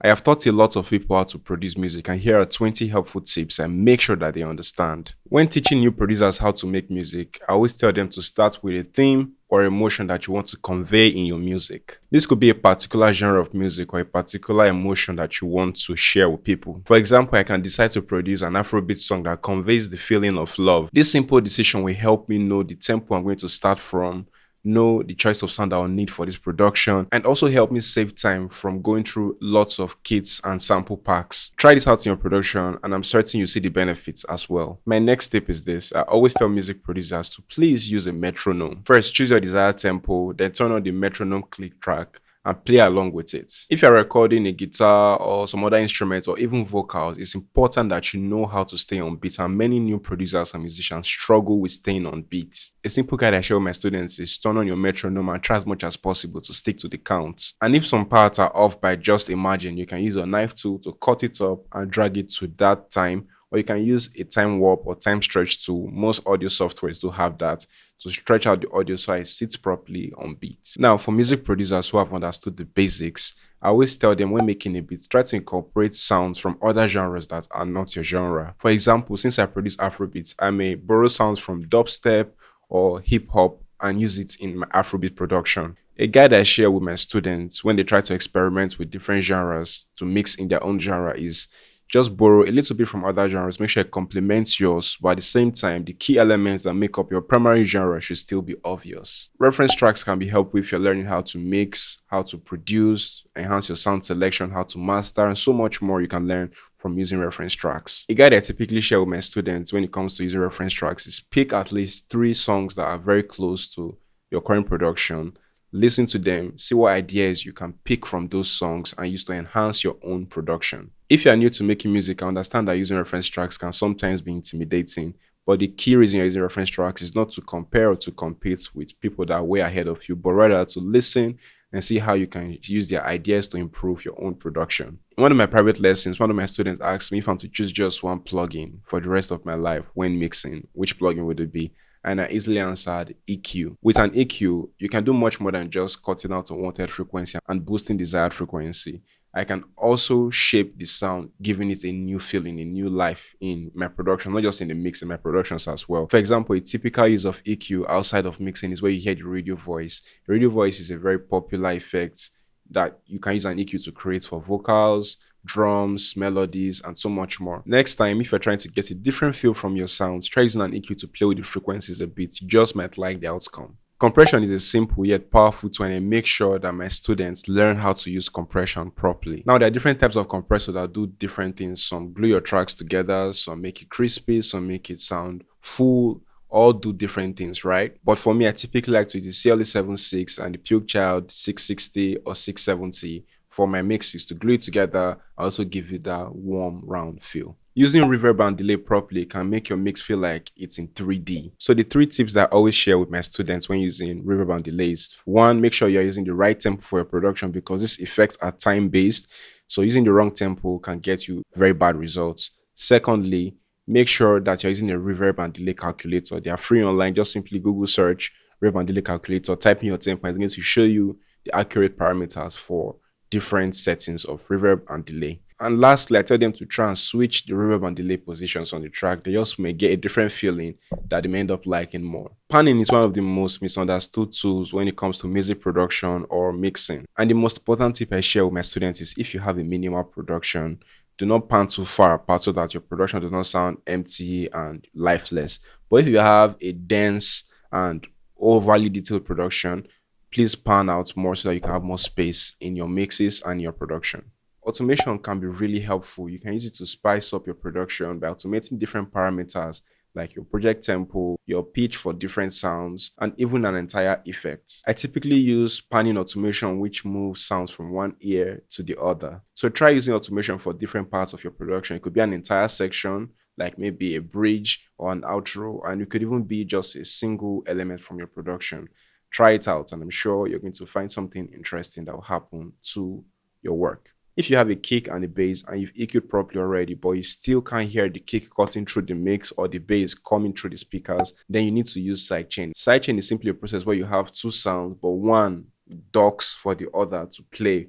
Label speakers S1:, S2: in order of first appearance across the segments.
S1: I have taught a lot of people how to produce music, and here are 20 helpful tips and make sure that they understand. When teaching new producers how to make music, I always tell them to start with a theme or emotion that you want to convey in your music. This could be a particular genre of music or a particular emotion that you want to share with people. For example, I can decide to produce an Afrobeat song that conveys the feeling of love. This simple decision will help me know the tempo I'm going to start from, know the choice of sound I'll need for this production, and also help me save time from going through lots of kits and sample packs. Try this out in your production and I'm certain you see the benefits as well. My next tip is this: I always tell music producers to please use a metronome. First, choose your desired tempo, then turn on the metronome click track and play along with it. If you're recording a guitar or some other instruments or even vocals, it's important that you know how to stay on beat, and many new producers and musicians struggle with staying on beat. A simple guide I share with my students is turn on your metronome and try as much as possible to stick to the count. And if some parts are off by just a margin, you can use a knife tool to cut it up and drag it to that time, or you can use a time warp or time stretch tool. Most audio softwares do have that to stretch out the audio so it sits properly on beat. Now, for music producers who have understood the basics, I always tell them when making a beat, try to incorporate sounds from other genres that are not your genre. For example, since I produce Afrobeats, I may borrow sounds from dubstep or hip hop and use it in my Afrobeat production. A guide I share with my students when they try to experiment with different genres to mix in their own genre is just borrow a little bit from other genres, make sure it complements yours, but at the same time, the key elements that make up your primary genre should still be obvious. Reference tracks can be helpful if you're learning how to mix, how to produce, enhance your sound selection, how to master, and so much more you can learn from using reference tracks. A guide I typically share with my students when it comes to using reference tracks is pick at least 3 songs that are very close to your current production. Listen to them, see what ideas you can pick from those songs and use to enhance your own production. If you are new to making music, I understand that using reference tracks can sometimes be intimidating, but the key reason you're using reference tracks is not to compare or to compete with people that are way ahead of you, but rather to listen and see how you can use their ideas to improve your own production. In one of my private lessons, one of my students asked me if I'm to choose just one plugin for the rest of my life when mixing, which plugin would it be? And I easily answered EQ. With an EQ, you can do much more than just cutting out unwanted frequency and boosting desired frequency. I can also shape the sound, giving it a new feeling, a new life in my production, not just in the mix, in my productions as well. For example, a typical use of EQ outside of mixing is where you hear the radio voice. The radio voice is a very popular effect that you can use an EQ to create for vocals, drums, melodies, and so much more. Next time, if you're trying to get a different feel from your sounds, try using an EQ to play with the frequencies a bit. You just might like the outcome. Compression is a simple yet powerful tool, and I make sure that my students learn how to use compression properly. Now, there are different types of compressors that do different things. Some glue your tracks together, some make it crispy, some make it sound full, all do different things, right? But for me, I typically like to use the CLE 76 and the Puke Child 660 or 670 for my mixes to glue it together. I also give it that warm, round feel. Using reverb and delay properly can make your mix feel like it's in 3D. So the 3 tips that I always share with my students when using reverb and delays: 1, make sure you're using the right tempo for your production because these effects are time-based. So using the wrong tempo can get you very bad results. Secondly, make sure that you're using a reverb and delay calculator. They are free online. Just simply Google search reverb and delay calculator, type in your tempo, and it's going to show you the accurate parameters for different settings of reverb and delay. And lastly, I tell them to try and switch the reverb and delay positions on the track. They just may get a different feeling that they may end up liking more. Panning is one of the most misunderstood tools when it comes to music production or mixing. And the most important tip I share with my students is if you have a minimal production, do not pan too far apart so that your production does not sound empty and lifeless. But if you have a dense and overly detailed production, please pan out more so that you can have more space in your mixes and your production. Automation can be really helpful. You can use it to spice up your production by automating different parameters like your project tempo, your pitch for different sounds, and even an entire effect. I typically use panning automation, which moves sounds from one ear to the other. So try using automation for different parts of your production. It could be an entire section, like maybe a bridge or an outro, and it could even be just a single element from your production. Try it out, and I'm sure you're going to find something interesting that will happen to your work. If you have a kick and a bass and you've EQ'd properly already, but you still can't hear the kick cutting through the mix or the bass coming through the speakers, then you need to use sidechain. Sidechain is simply a process where you have 2 sounds, but one docks for the other to play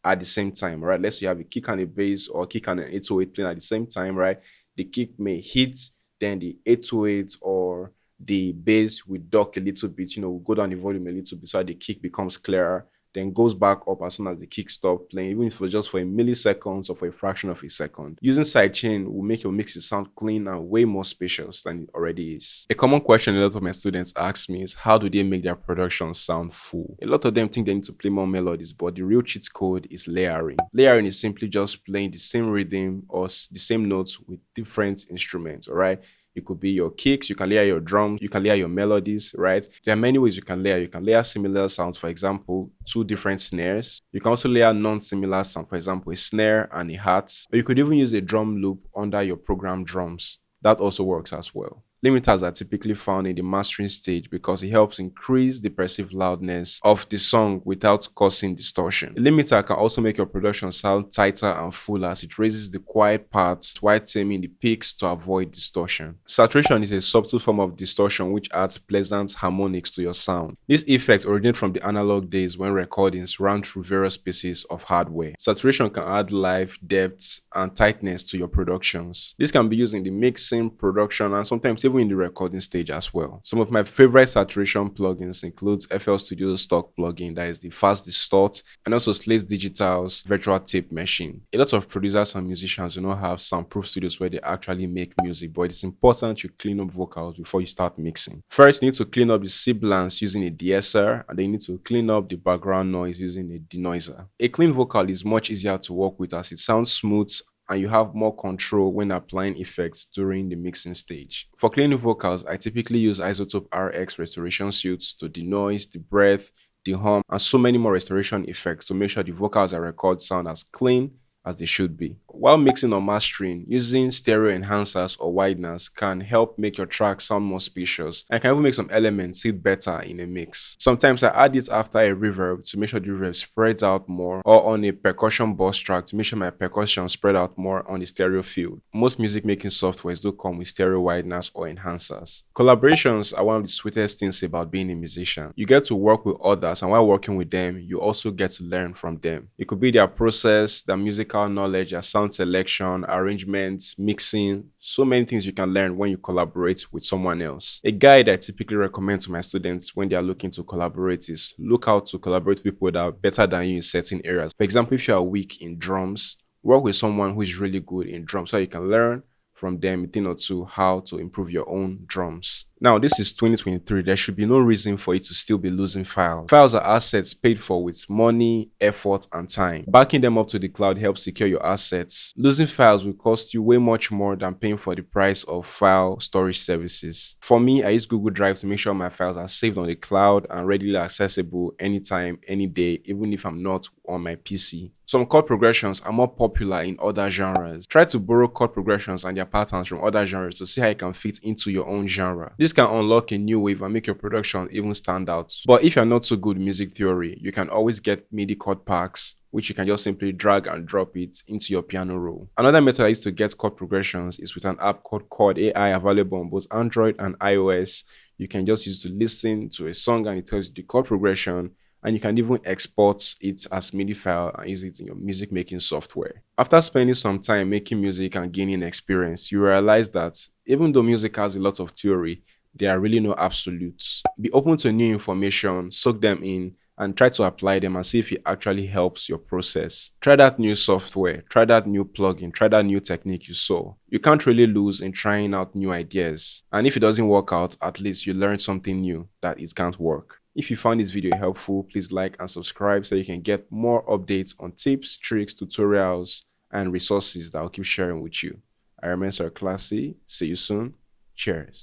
S1: at the same time, right? Let's say you have a kick and a bass or a kick and an 808 playing at the same time, right? The kick may hit, then the 808 or the bass will duck a little bit, will go down the volume a little bit so that the kick becomes clearer, then goes back up as soon as the kick stops playing, even if it's just for a millisecond or for a fraction of a second. Using sidechain will make your mixes sound clean and way more spacious than it already is. A common question a lot of my students ask me is, how do they make their productions sound full? A lot of them think they need to play more melodies, but the real cheat code is layering. Layering is simply just playing the same rhythm or the same notes with different instruments, all right? It could be your kicks, you can layer your drums, you can layer your melodies, right? There are many ways you can layer. You can layer similar sounds, for example, two different snares. You can also layer non-similar sound, for example, a snare and a hat. Or you could even use a drum loop under your program drums. That also works as well. Limiters are typically found in the mastering stage because it helps increase the perceived loudness of the song without causing distortion. A limiter can also make your production sound tighter and fuller as it raises the quiet parts while taming the peaks to avoid distortion. Saturation is a subtle form of distortion which adds pleasant harmonics to your sound. This effect originates from the analog days when recordings ran through various pieces of hardware. Saturation can add life, depth, and tightness to your productions. This can be used in the mixing, production, and sometimes even in the recording stage as well. Some of my favorite saturation plugins include FL Studio's stock plugin, that is the Fast Distort, and also Slate Digital's Virtual Tape Machine. A lot of producers and musicians do not have soundproof studios where they actually make music, but it's important you clean up vocals before you start mixing. First, you need to clean up the sibilance using a de-esser, and then you need to clean up the background noise using a denoiser. A clean vocal is much easier to work with as it sounds smooth and you have more control when applying effects during the mixing stage. For cleaning vocals, I typically use Isotope RX restoration suits to denoise, the breath, the hum, and so many more restoration effects to make sure the vocals I record sound as clean as they should be. While mixing or mastering, using stereo enhancers or wideners can help make your track sound more spacious and can even make some elements sit better in a mix. Sometimes I add it after a reverb to make sure the reverb spreads out more, or on a percussion boss track to make sure my percussion spread out more on the stereo field. Most music making softwares do come with stereo wideners or enhancers. Collaborations are one of the sweetest things about being a musician. You get to work with others, and while working with them, you also get to learn from them. It could be their process, their musical knowledge, their sound selection, arrangements, mixing, so many things you can learn when you collaborate with someone else. A guide I typically recommend to my students when they are looking to collaborate is look out to collaborate with people that are better than you in certain areas. For example, if you are weak in drums, work with someone who is really good in drums so you can learn from them a thing or two how to improve your own drums. Now, this is 2023. There should be no reason for you to still be losing files. Files are assets paid for with money, effort, and time. Backing them up to the cloud helps secure your assets. Losing files will cost you way much more than paying for the price of file storage services. For me, I use Google Drive to make sure my files are saved on the cloud and readily accessible anytime, any day, even if I'm not on my PC. Some chord progressions are more popular in other genres. Try to borrow chord progressions and their patterns from other genres to see how it can fit into your own genre. This can unlock a new wave and make your production even stand out. But if you're not so good in music theory, you can always get MIDI chord packs, which you can just simply drag and drop it into your piano roll. Another method I use to get chord progressions is with an app called Chord AI, available on both Android and iOS. You can just use to listen to a song and it tells you the chord progression, and you can even export it as MIDI file and use it in your music making software. After spending some time making music and gaining experience, you realize that even though music has a lot of theory, there are really no absolutes. Be open to new information, soak them in, and try to apply them and see if it actually helps your process. Try that new software, try that new plugin, try that new technique you saw. You can't really lose in trying out new ideas. And if it doesn't work out, at least you learned something new that it can't work. If you found this video helpful, please like and subscribe so you can get more updates on tips, tricks, tutorials, and resources that I'll keep sharing with you. I remain Sir Classy. See you soon. Cheers.